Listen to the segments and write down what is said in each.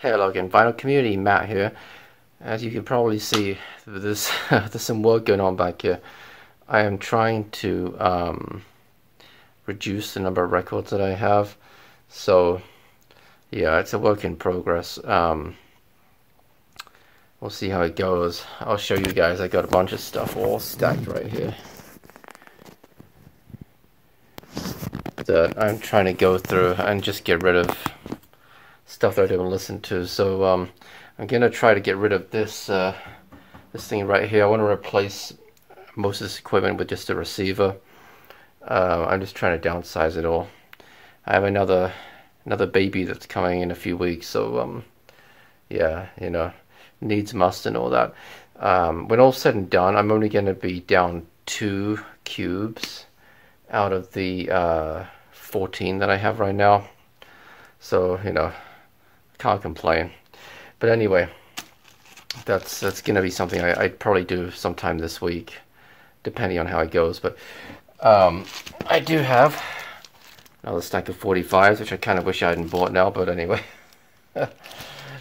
Hello again, Vinyl Community, Matt here. As you can probably see, there's some work going on back here. I am trying to reduce the number of records that I have. So, yeah, it's a work in progress. We'll see how it goes. I'll show you guys. I got a bunch of stuff all stacked right here that I'm trying to go through and just get rid of stuff that I don't listen to. So I'm gonna try to get rid of this this thing right here. I want to replace most of this equipment with just a receiver. I'm just trying to downsize it all. I have another baby that's coming in a few weeks, so yeah, you know, needs must and all that. When all's said and done, I'm only going to be down 2 cubes out of the 14 that I have right now. So, you know, can't complain. But anyway, that's going to be something I'd probably do sometime this week, depending on how it goes. But I do have another stack of 45s, which I kind of wish I hadn't bought now, but anyway.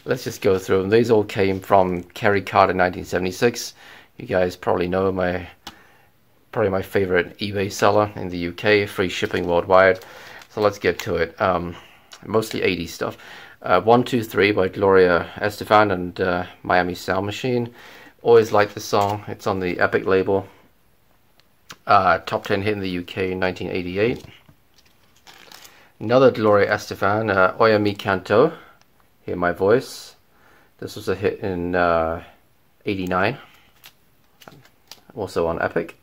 Let's just go through them. These all came from Kerry Carter 1976. You guys probably know probably my favorite eBay seller in the UK, free shipping worldwide. So let's get to it. Mostly 80s stuff. 123 by Gloria Estefan and Miami Sound Machine. Always liked this song. It's on the Epic label. Top 10 hit in the UK in 1988. Another Gloria Estefan, Oya Mi Canto, Hear My Voice. This was a hit in 89. Also on Epic.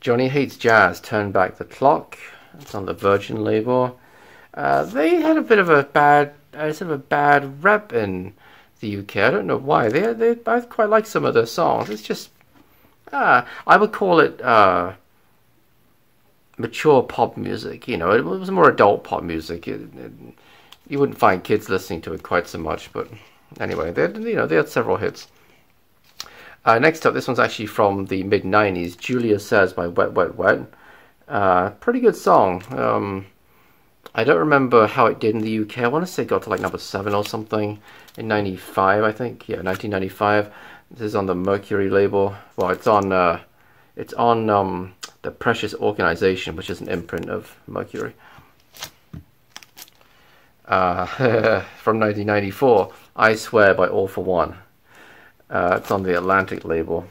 Johnny Hates Jazz, Turn Back the Clock. It's on the Virgin label. They had a bit of a bad, sort of a bad rep in the UK. I don't know why. I quite like some of their songs. It's just, I would call it mature pop music. You know, it was more adult pop music. You wouldn't find kids listening to it quite so much. But anyway, they had several hits. Next up, this one's actually from the mid-90s. Julia Says by Wet Wet Wet. Pretty good song. I don't remember how it did in the UK. I want to say it got to like number 7 or something in 95, I think. Yeah, 1995. This is on the Mercury label. Well, it's on the Precious Organization, which is an imprint of Mercury. From 1994, I Swear by All For One. It's on the Atlantic label.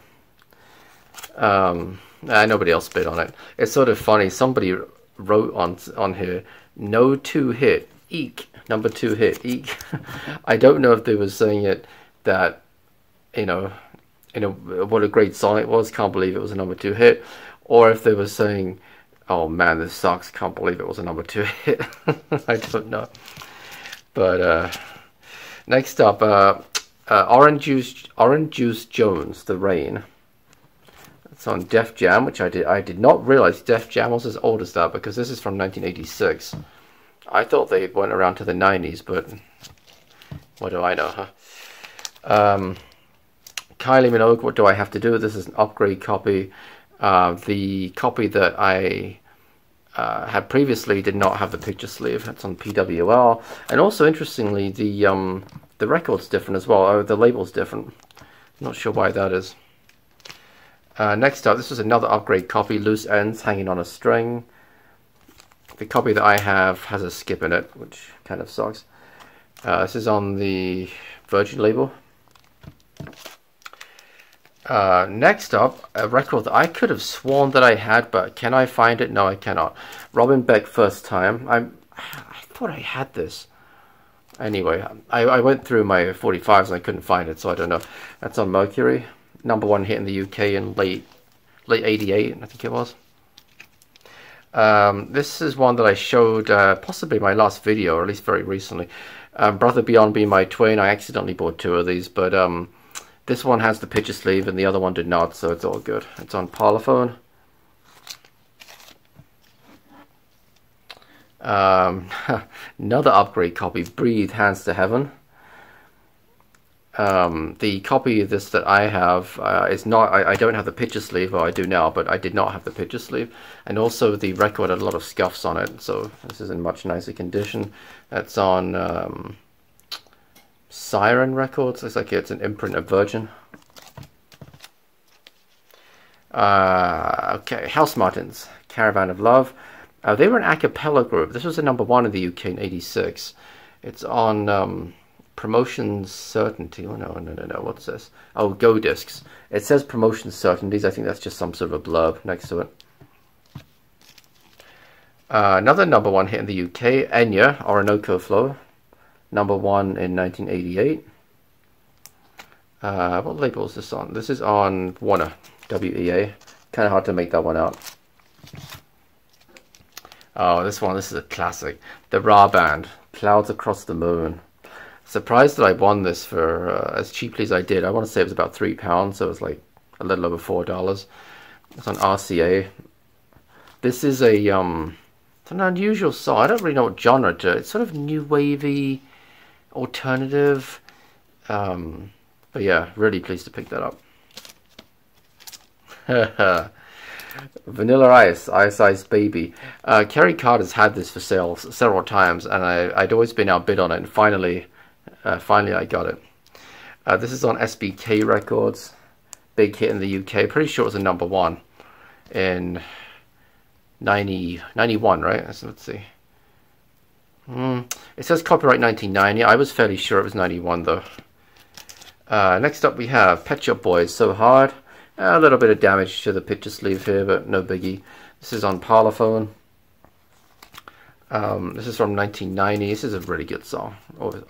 Nobody else bid on it. It's sort of funny. Somebody wrote on here, no 2 hit, eek, number 2 hit, eek. I don't know if they were saying it that, you know, what a great song it was, can't believe it was a number 2 hit, or if they were saying, oh man, this sucks, can't believe it was a number 2 hit. I don't know. But next up, Orange Juice Jones, The Rain. It's on Def Jam, which I did not realize Def Jam was as old as that, because this is from 1986. I thought they went around to the 90s, but what do I know, huh? Kylie Minogue, What Do I Have to Do? This is an upgrade copy. The copy that I had previously did not have the picture sleeve. That's on PWR. And also, interestingly, the record's different as well. The label's different. Not sure why that is. Next up, this was another upgrade copy, Loose Ends, Hanging on a String. The copy that I have has a skip in it, which kind of sucks. This is on the Virgin label. Next up, a record that I could have sworn that I had, but can I find it? No, I cannot. Robin Beck, First Time. I thought I had this. Anyway, I went through my 45s and I couldn't find it, so I don't know. That's on Mercury. Number 1 hit in the UK in late 88, I think it was. This is one that I showed possibly my last video, or at least very recently. Brother Beyond Be My Twin. I accidentally bought 2 of these, but this one has the picture sleeve and the other one did not, so it's all good. It's on Parlophone. Another upgrade copy, Breathe, Hands to Heaven. The copy of this that I have is not, I don't have the picture sleeve, or I do now, but I did not have the picture sleeve. And also the record had a lot of scuffs on it, so this is in much nicer condition. That's on Siren Records. Looks like it's an imprint of Virgin. Okay, House Martins, Caravan of Love. They were an a cappella group. This was a #1 in the UK in '86. It's on Promotion Certainty. Oh no, what's this? Oh, Go Discs. It says Promotion Certainties. I think that's just some sort of a blurb next to it. Another #1 hit in the UK, Enya, Orinoco Flow. #1 in 1988. What label is this on? This is on Warner, WEA. Kind of hard to make that one out. Oh, this is a classic. The Ra Band, Clouds Across the Moon. Surprised that I won this for as cheaply as I did. I want to say it was about £3, so it was like a little over $4. It's on RCA. This is it's an unusual song. I don't really know what genre to it. It's sort of new wavy, alternative. But yeah, really pleased to pick that up. Vanilla Ice, Ice Ice Baby. Kerry Carter's had this for sale several times, and I'd always been outbid on it, and finally I got it. This is on SBK Records. Big hit in the UK. Pretty sure it was a #1 in 91, right? So let's see. It says copyright 1990. I was fairly sure it was 91 though. Next up we have Pet Shop Boys, So Hard. A little bit of damage to the picture sleeve here, but no biggie. This is on Parlophone. This is from 1990. This is a really good song.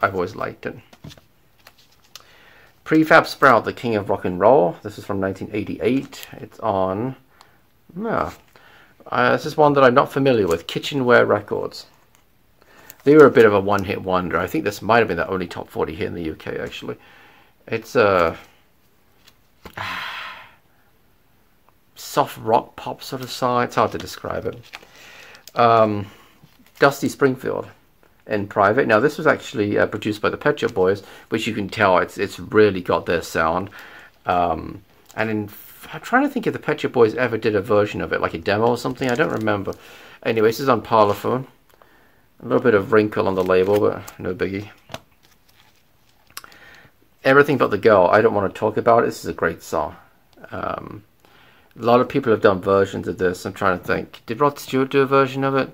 I've always liked it. Prefab Sprout, The King of Rock and Roll. This is from 1988. It's on... this is one that I'm not familiar with. Kitchenware Records. They were a bit of a one-hit wonder. I think this might have been the only top 40 hit in the UK, actually. It's a... soft rock pop sort of song. It's hard to describe it. Dusty Springfield in Private. Now this was actually produced by the Pet Shop Boys, which you can tell it's really got their sound. And I'm trying to think if the Pet Shop Boys ever did a version of it, like a demo or something. I don't remember. Anyway, this is on Parlophone. A little bit of wrinkle on the label, but no biggie. Everything But the Girl. I don't want to talk about it. This is a great song. A lot of people have done versions of this. I'm trying to think. Did Rod Stewart do a version of it?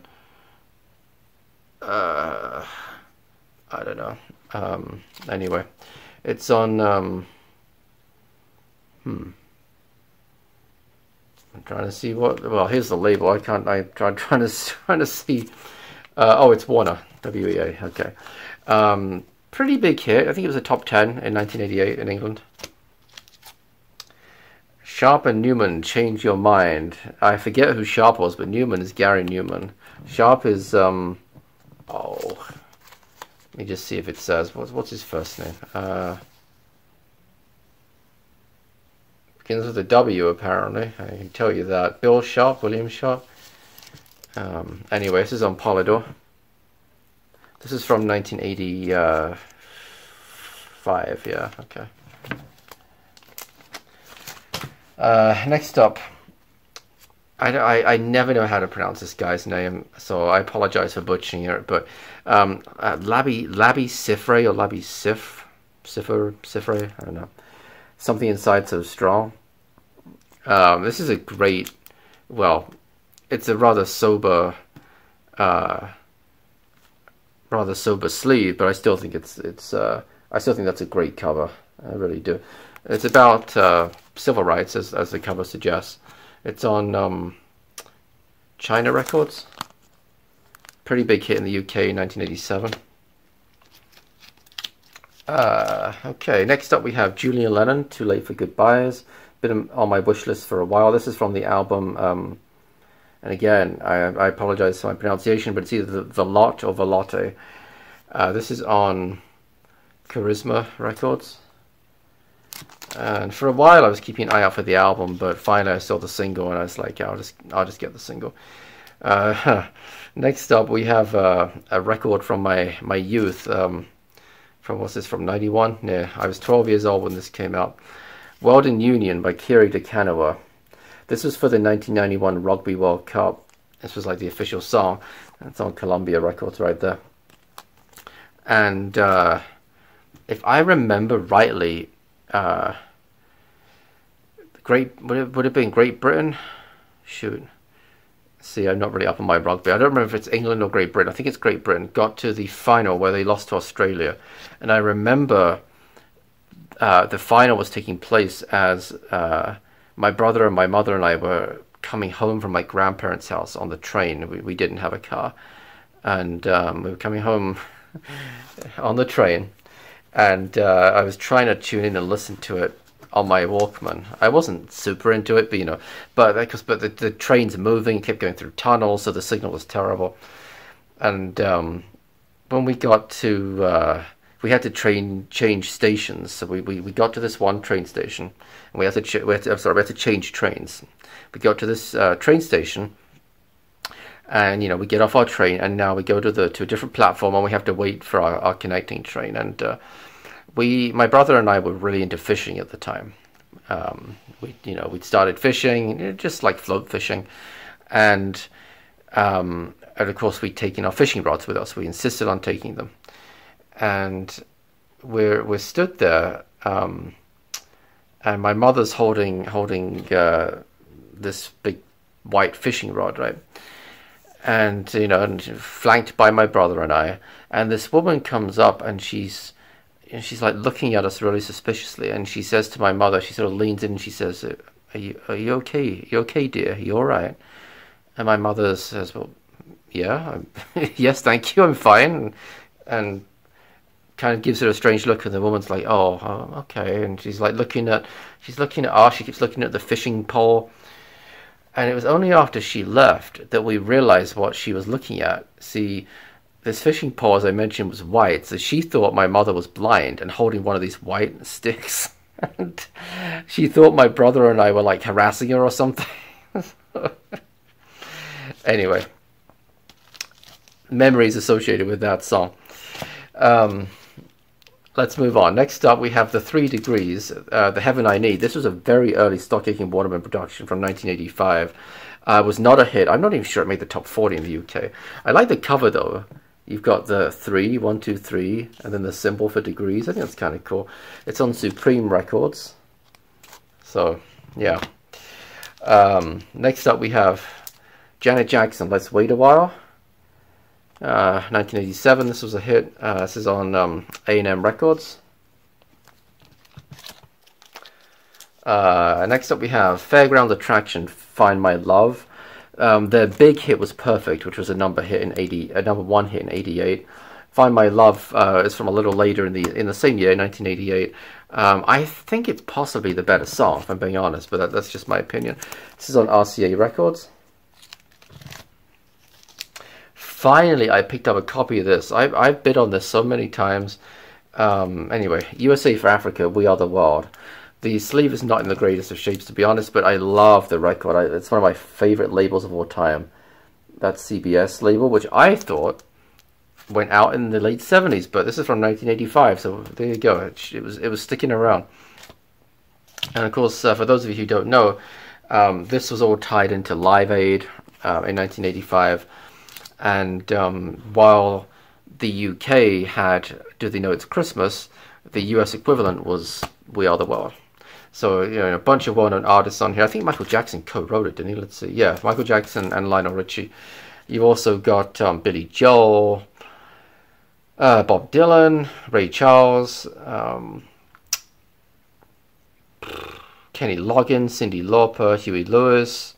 I don't know. Anyway, it's on. I'm trying to see what. Well, here's the label. I can't. I'm trying to see. Oh, it's Warner, WEA. Okay. Pretty big hit. I think it was a top 10 in 1988 in England. Sharp and Newman, Change Your Mind. I forget who Sharp was, but Newman is Gary Newman. Sharp is, oh, let me just see if it says, what's his first name? Begins with a W, apparently. I can tell you that. Bill Sharp, William Sharp. Anyway, this is on Polydor. This is from 1985, yeah, okay. Next up, I never know how to pronounce this guy's name, so I apologize for butchering it, but Labi Siffre or Labi Siffre, I don't know. Something Inside So Strong. This is a great, well, it's a rather sober sleeve, but I still think I still think that's a great cover. I really do. It's about civil rights, as the cover suggests. It's on China Records. Pretty big hit in the UK in 1987. Okay, next up we have Julian Lennon, Too Late for Goodbyes. Been on my wish list for a while. This is from the album, and again, I apologize for my pronunciation, but it's either the Lot or Velote. This is on Charisma Records. And for a while I was keeping an eye out for the album, but finally I saw the single and I was like, yeah, I'll just get the single. Next up we have a record from my youth, From, what's this, from 91? Yeah, I was 12 years old when this came out. World in Union by Kiri de Canoa. This was for the 1991 Rugby World Cup. This was like the official song. It's on Columbia Records right there. And if I remember rightly, would it have been Great Britain? Shoot. See, I'm not really up on my rugby. I don't remember if it's England or Great Britain. I think it's Great Britain. Got to the final where they lost to Australia. And I remember the final was taking place as my brother and my mother and I were coming home from my grandparents' house on the train. We didn't have a car. And we were coming home on the train. And I was trying to tune in and listen to it on my Walkman. I wasn't super into it, but you know, but the train's moving, it kept going through tunnels, so the signal was terrible. And when we got to, we had to change stations. So we got to this one train station, and we had to change trains. We got to this train station, and you know, we get off our train, and now we go to a different platform, and we have to wait for our connecting train. And my brother and I were really into fishing at the time. We'd started fishing, just like float fishing, and of course we'd taken our fishing rods with us. We insisted on taking them, and we're stood there, and my mother's holding this big white fishing rod, right? And you know, and flanked by my brother and I, and this woman comes up, and she's like looking at us really suspiciously, and she says to my mother, she sort of leans in and she says, are you okay? You okay, dear? You all right? And my mother says, well, yeah, yes, thank you, I'm fine. And kind of gives her a strange look, and the woman's like, oh, okay. And she's like looking at us, she keeps looking at the fishing pole. And it was only after she left that we realized what she was looking at. See, this fishing pole, as I mentioned, was white, so she thought my mother was blind and holding one of these white sticks. And she thought my brother and I were like harassing her or something. Anyway, memories associated with that song. Let's move on. Next up, we have the 3 Degrees, The Heaven I Need. This was a very early Stock Aitken Waterman production from 1985. Was not a hit. I'm not even sure it made the top 40 in the UK. I like the cover though. You've got the 3, 1, 2, 3, and then the symbol for degrees. I think that's kind of cool. It's on Supreme Records. So, yeah. Next up we have Janet Jackson, Let's Wait a While. 1987, this was a hit. This is on A&M Records. Next up we have Fairground Attraction, Find My Love. Their big hit was Perfect, which was a number 1 hit in '88. Find My Love is from a little later in the same year, 1988. I think it's possibly the better song, if I'm being honest, but that's just my opinion. This is on RCA Records. Finally, I picked up a copy of this. I've bid on this so many times. Anyway, USA for Africa, We Are the World. The sleeve is not in the greatest of shapes, to be honest, but I love the record. It's one of my favorite labels of all time. That CBS label, which I thought went out in the late 70s, but this is from 1985, so there you go. It was sticking around. And of course, for those of you who don't know, this was all tied into Live Aid in 1985. And while the UK had Do They Know It's Christmas, the US equivalent was We Are the World. So, you know, a bunch of well-known artists on here. I think Michael Jackson co-wrote it, didn't he? Let's see. Yeah, Michael Jackson and Lionel Richie. You've also got Billy Joel, Bob Dylan, Ray Charles, Kenny Loggins, Cyndi Lauper, Huey Lewis,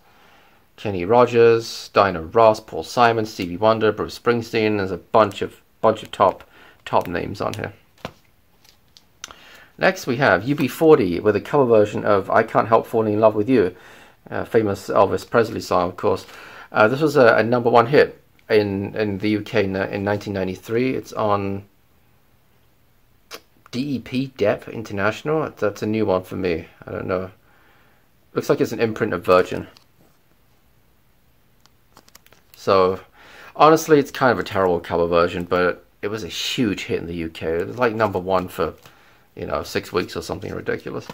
Kenny Rogers, Diana Ross, Paul Simon, Stevie Wonder, Bruce Springsteen. There's a bunch of top names on here. Next we have UB40 with a cover version of I Can't Help Falling in Love with You, famous Elvis Presley song, of course. This was a number 1 hit in the UK in 1993. It's on DEP Dep International. That's a new one for me. I don't know. Looks like it's an imprint of Virgin. So honestly, it's kind of a terrible cover version, but it was a huge hit in the UK. It was like #1 for, you know, 6 weeks or something ridiculous.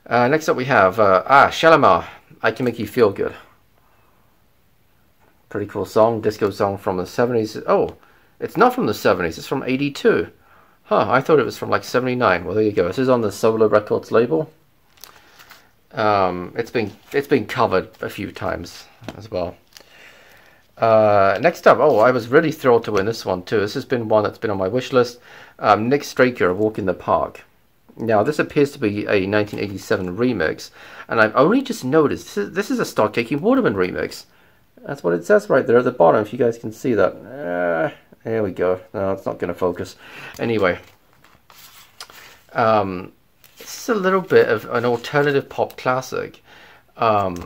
Next up we have Shalimar, I Can Make You Feel Good. Pretty cool song, disco song from the 70s. Oh, it's not from the 70s, it's from 82. Huh, I thought it was from like 79. Well, there you go. This is on the Solo Records label. It's been covered a few times as well. Next up, oh, I was really thrilled to win this one too. This has been one that's been on my wish list. Nick Straker, Walk in the Park. Now, this appears to be a 1987 remix, and I've only just noticed this is a Start Kicking Waterman remix. That's what it says right there at the bottom, if you guys can see that. There we go. No, it's not going to focus. Anyway, this is a little bit of an alternative pop classic. For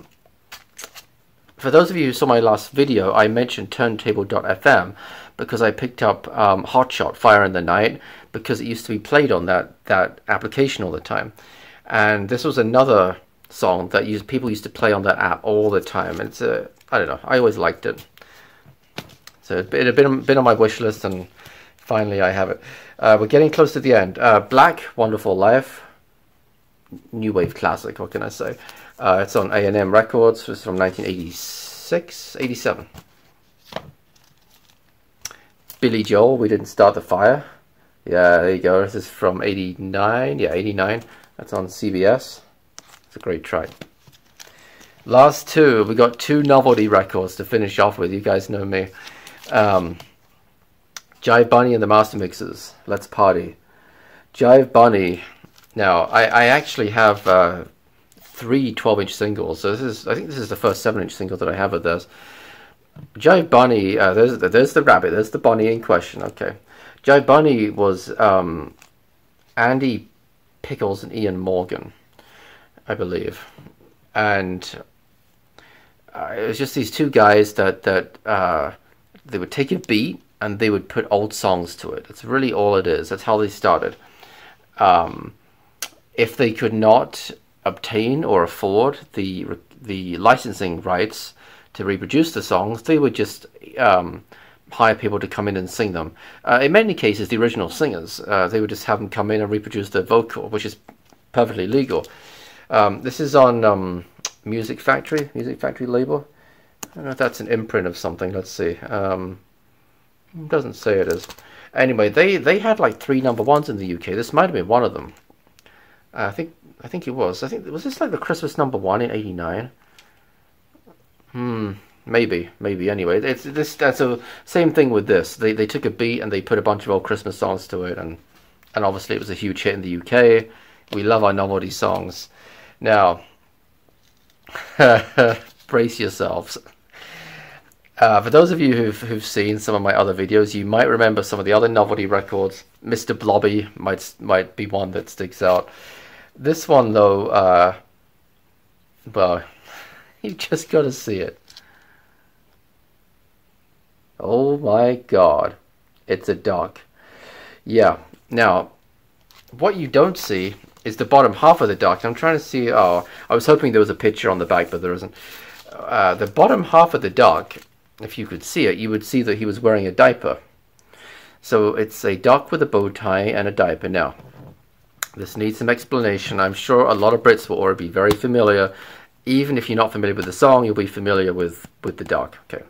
those of you who saw my last video, I mentioned turntable.fm because I picked up Hotshot, Fire in the Night, because it used to be played on that application all the time. And this was another song that people used to play on that app all the time. And it's I don't know, I always liked it. So it had been on my wish list, and finally I have it. We're getting close to the end. Black, Wonderful Life, new wave classic, what can I say? It's on A&M Records. It's from 1986, 87. Billy Joel, We Didn't Start the Fire. Yeah, there you go. This is from 89. Yeah, 89. That's on CBS. It's a great track. Last two. We got 2 novelty records to finish off with. You guys know me. Jive Bunny and the Master Mixers. Let's Party. Jive Bunny. Now, I actually have 3 12-inch singles. So I think this is the first 7-inch single that I have of this. Jive Bunny, there's the rabbit, there's the bunny in question. Okay. Jive Bunny was Andy Pickles and Ian Morgan, I believe. And it was just these 2 guys that they would take a beat and they would put old songs to it. That's really all it is. That's how they started. If they could not obtain or afford the licensing rights to reproduce the songs, they would just hire people to come in and sing them. In many cases, the original singers, they would just have them come in and reproduce the vocal, which is perfectly legal. This is on Music Factory label. I don't know if that's an imprint of something. Let's see. It doesn't say it is. Anyway, they had like 3 #1s in the UK. This might have been one of them. I think it was. Was this like the Christmas #1 in '89? Maybe. Anyway, that's the same thing with this. They took a beat and they put a bunch of old Christmas songs to it, and obviously it was a huge hit in the UK. We love our novelty songs. Now, brace yourselves. For those of you who've seen some of my other videos, you might remember some of the other novelty records. Mr. Blobby might be one that sticks out. This one, though, well, you just got to see it. Oh my God, it's a duck. Yeah. Now, what you don't see is the bottom half of the duck. I'm trying to see. Oh, I was hoping there was a picture on the back, but there isn't. The bottom half of the duck, if you could see it, you would see that he was wearing a diaper. So it's a duck with a bow tie and a diaper. Now, this needs some explanation. I'm sure a lot of Brits will already be very familiar. Even if you're not familiar with the song, you'll be familiar with the duck. Okay,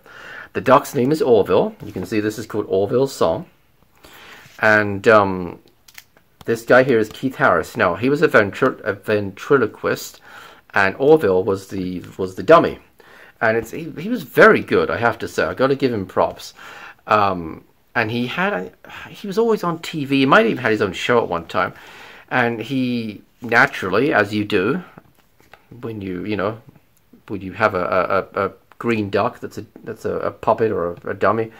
the duck's name is Orville. You can see this is called Orville's Song. And this guy here is Keith Harris. Now, he was a ventriloquist, and Orville was the dummy. And he was very good, I have to say. I got to give him props. And he was always on TV. He might have even had his own show at one time. And he naturally, as you do, when you have a green duck that's a puppet or a dummy,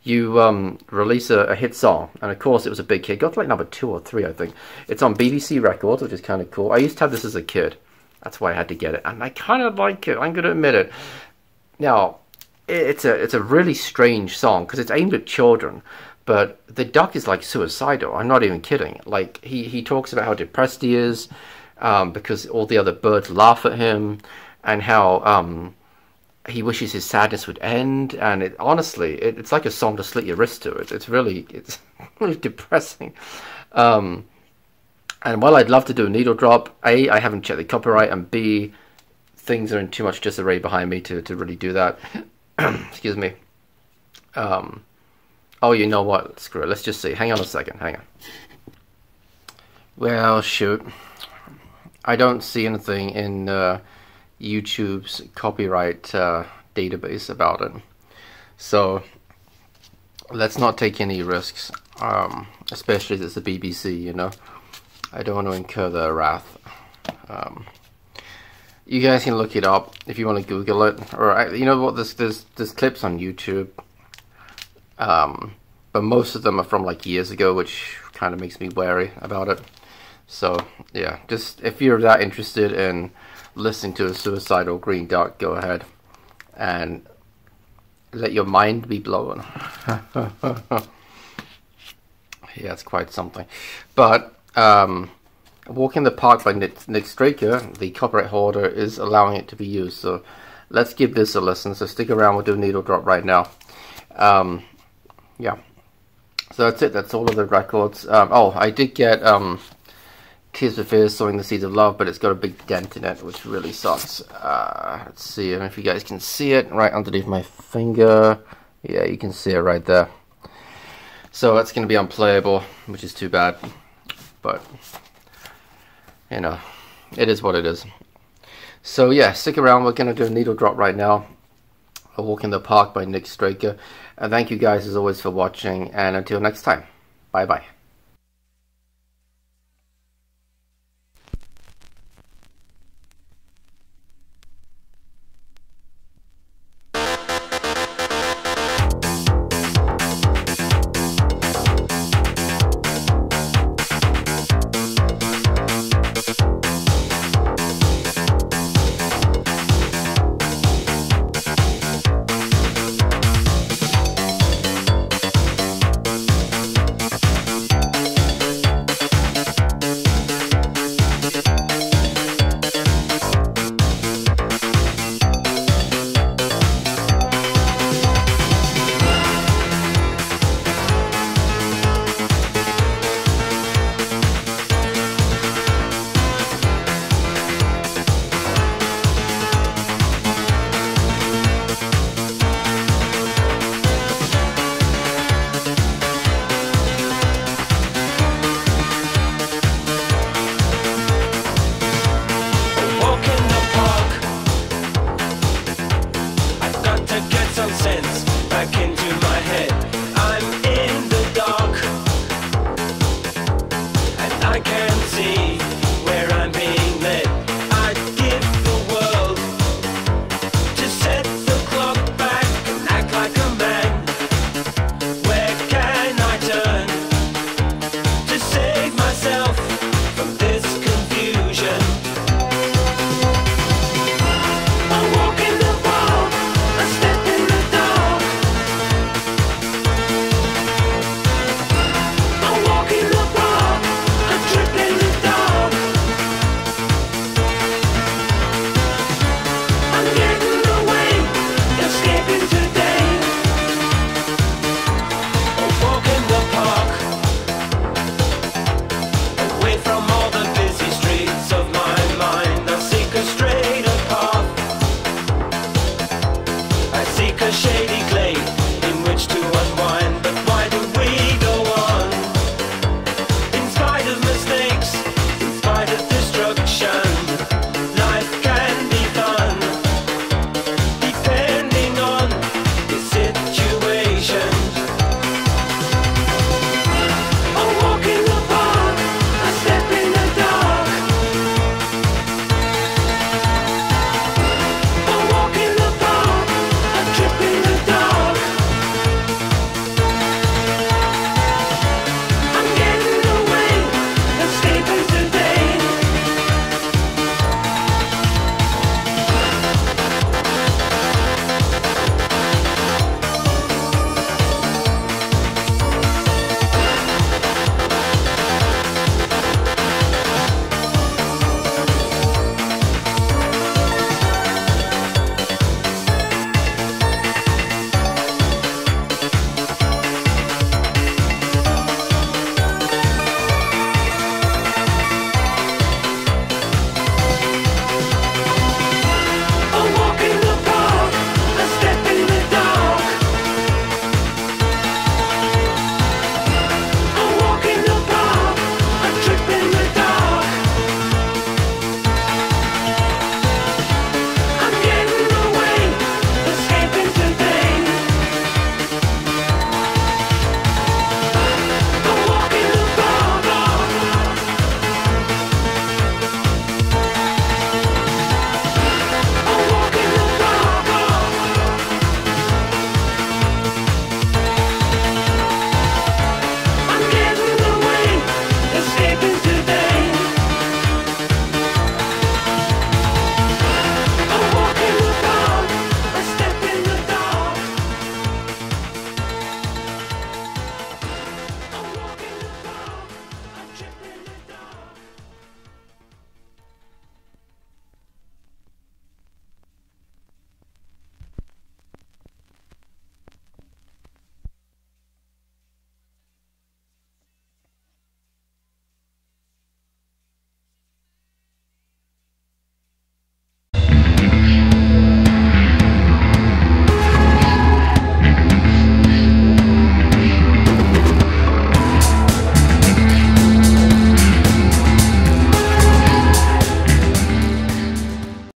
you release a hit song. And of course, it was a big hit. It got to like #2 or 3, I think. It's on BBC Records, which is kind of cool. I used to have this as a kid. That's why I had to get it, and I kind of like it. I'm going to admit it. Now, it's a really strange song because it's aimed at children, but the duck is like suicidal. I'm not even kidding. Like he talks about how depressed he is because all the other birds laugh at him, and how he wishes his sadness would end, and it honestly, it's like a song to slit your wrist to. It's really depressing. And while I'd love to do a needle drop, A, I haven't checked the copyright, and B, things are in too much disarray behind me to really do that. Excuse me. Oh, you know what? Screw it. Let's just see. Hang on a second. Hang on. Well, shoot. I don't see anything in YouTube's copyright database about it. So let's not take any risks, especially as it's the BBC, you know. I don't want to incur their wrath. You guys can look it up if you want to Google it, or you know what? There's clips on YouTube, but most of them are from like years ago, which kind of makes me wary about it. So yeah, just if you're that interested in listening to a Suicidal Green Duck, go ahead and let your mind be blown. Yeah, it's quite something. But Walk in the Park by Nick Straker, the copyright holder, is allowing it to be used. So let's give this a listen. So stick around, we'll do a needle drop right now. Yeah. So that's it. That's all of the records. Oh, I did get Tears for Fears, Sowing the Seeds of Love, but it's got a big dent in it, which really sucks. Let's see. I don't know if you guys can see it right underneath my finger. Yeah, you can see it right there. So that's going to be unplayable, which is too bad. But, you know, it is what it is. So yeah, stick around. We're going to do a needle drop right now. A Walk in the Park by Nick Straker. And thank you guys as always for watching. And until next time, bye bye.